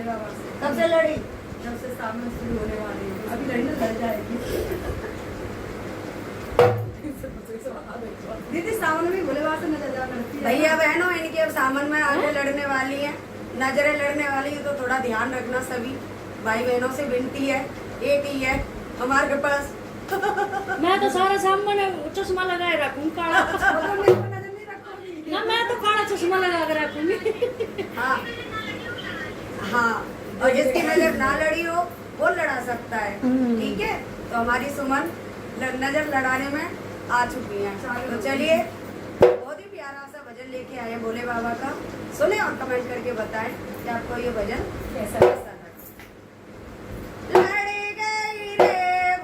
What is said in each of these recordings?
बाबा से। कब से लड़ी? जब से सामने शुरू होने वाली है, अभी लड़ने लग जाएगी। दीदी सावन में भोले बाबा से नजर जा लड़ती है। भैया बहनों इनकी अब सावन में आगे लड़ने वाली है, नजरें लड़ने वाली है, तो थोड़ा ध्यान रखना सभी भाई बहनों से विनती है। एक ही है हमारे पास। मैं तो सारा सामने चश्मा लगाए रखूं काला। वो तो मेरे को नजर नहीं रखोगी। ना मैं तो काला चश्मा लगा कर रखूंगी। हाँ हाँ, और जिसकी नजर ना लड़ी हो वो लड़ा सकता है। ठीक है, तो हमारी सुमन नजर लड़ाने में आ चुकी हैं। तो चलिए बहुत ही प्यारा सा भजन लेके आए हैं भोले बाबा का, सुने और कमेंट करके बताएं कि आपको ये भजन कैसा लगा। लड़ गई रे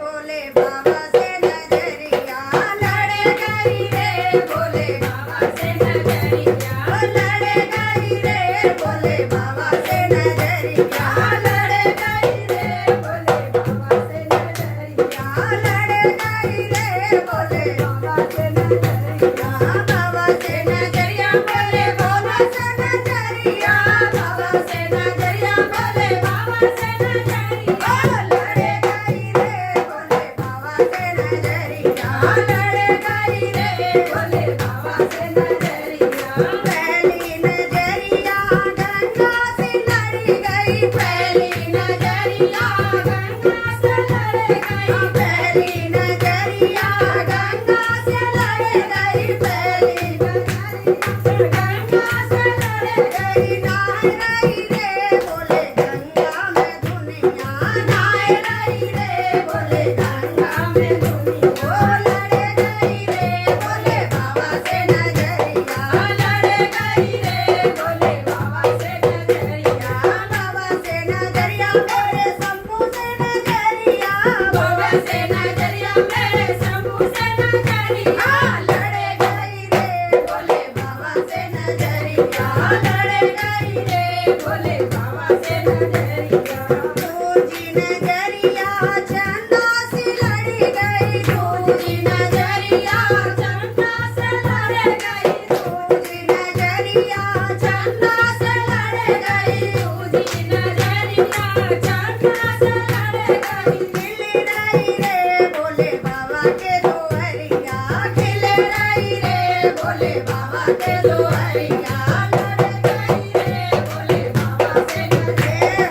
भोले बाबा से नजरिया, लड़ गई रे भोले बाबा से नजरिया, लड़ गई रे भोले बाबा से नजरिया, लड़ गई रे भोले बाबा से नजरिया, लड़ गई रे भोले बाबा से नजरिया, बाबा से नजरिया भोले बाबा से नजरिया, बाबा से नजरिया भोले बाबा से नजरिया, लड़ गई रे भोले बाबा से नजरिया, लड़ गई रे भोले बाबा से नजरिया, पहली नजरिया गंगा से लड़ गई, पहली नजरिया गंगा से लड़ गई, पहली नजरिया गंगा से लड़ गई, पहली नजरिया गंगा से लड़ गई, नाय रही रे भोले गंगा में दुनिया, नाय रही रे भोले गंगा में दुनिया, लड़ गई रे भोले बाबा से नजरिया, लड़ गई रे भोले बाबा से नजरिया, बाबा से नजरिया मेरे शंभू से नजरिया, बाबा से नजरिया मेरे शंभू से नजरिया, लड़ गई रे भोले बाबा से नजरिया, लड़ गई रे भोले बाबा से नजरिया, दूजी नजरिया चंदा से लड़ गई, दूजी नजरिया चंदा से लड़ गई, दूजी नजरिया चंदा से लड़ गई, दूजी नजरिया चंदा से लड़ गई, खिल रही रे भोले बाबा के दोहरिया, खिल रही रे भोले बाबा के दोहरिया, लड़ गई रे भोले बाबा से नजरिया,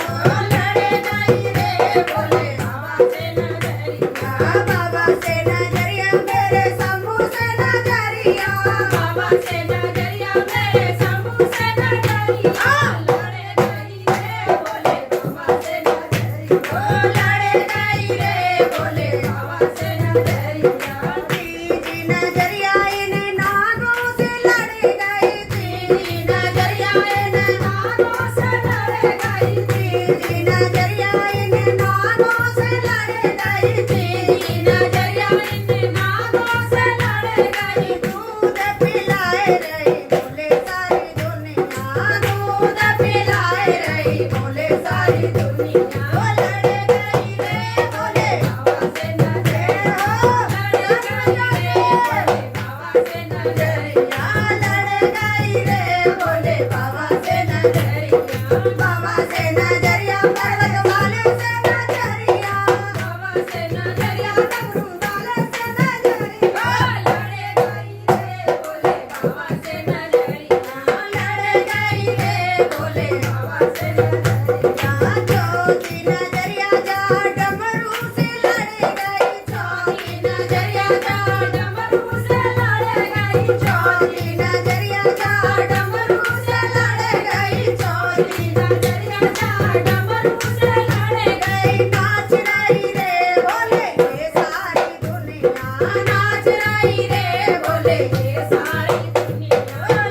लड़ गई रे भोले बाबा से नजरिया, बाबा से नजरिया मेरे शंभू से नजरिया, बाबा से नजरिया मेरे शंभू से नजरिया, लड़ गई रे भोले बाबा से नजरिया, लड़ गई रे भोले बाबा से नजरिया, तीजी नजरिया इन नागों से लड़ गई, तीजी नजरिया इन नागों से लड़ गई, तीजी नजरिया इन नागों से लड़ गई, तीजी नजरिया इन नागों से लड़ गई, दूध पिलाए रही भोले सारी दुनिया, दूध पिलाए रही भोले सारी दुनिया, लड़ गई रे भोले बाबा से नजरिया, लड़ गई रे भोले बाबा से नजरिया, लड़ गई रे भोले बाबा से नजरिया, बाबा से नजरिया पर्वत वाले से नजरिया, बाबा से नजरिया डमरू वाले से नजरिया, लड़ गई रे भोले बाबा से नजरिया, लड़ गई रे भोले बाबा से नजरिया, चौथी नजरिया जा डमरू से लड़ गई, चौथी नजरिया जा डमरू से लड़ गई, चौथी नजरिया जा डमरू से लड़ गई, चौथी नजरिया जा डमरू से लड़ गई, नाच रही रे भोले ये सारी दुनिया, नाच रही रे भोले ये सारी दुनिया,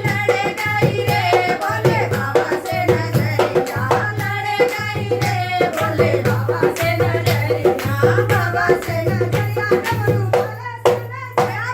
लड़ गई रे भोले बाबा से नजरिया, लड़ गई रे भोले बाबा से नजरिया, बाबा से नजरिया डमरू वाले से नजरिया,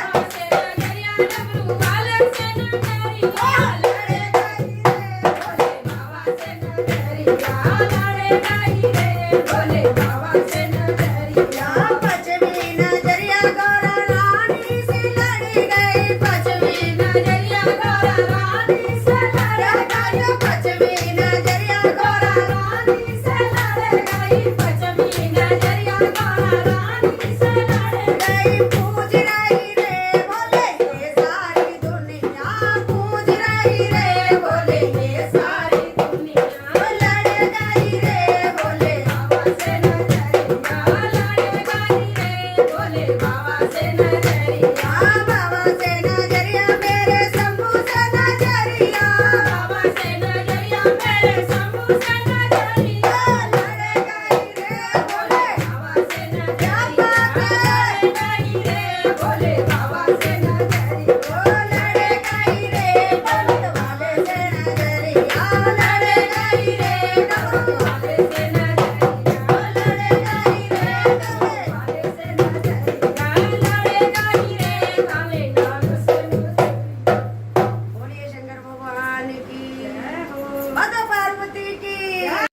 बाबा से नजरिया डमरू वाले से नजरिया, लड़ गई रे भोले बाबा से नजरिया, लड़ गई रे भोले बाबा से नजरिया, पचमी नजरिया गौरा रानी से लड़ गई, पचमी नजरिया गौरा रानी से लड़ गई, पचमी नजरिया गौरा संग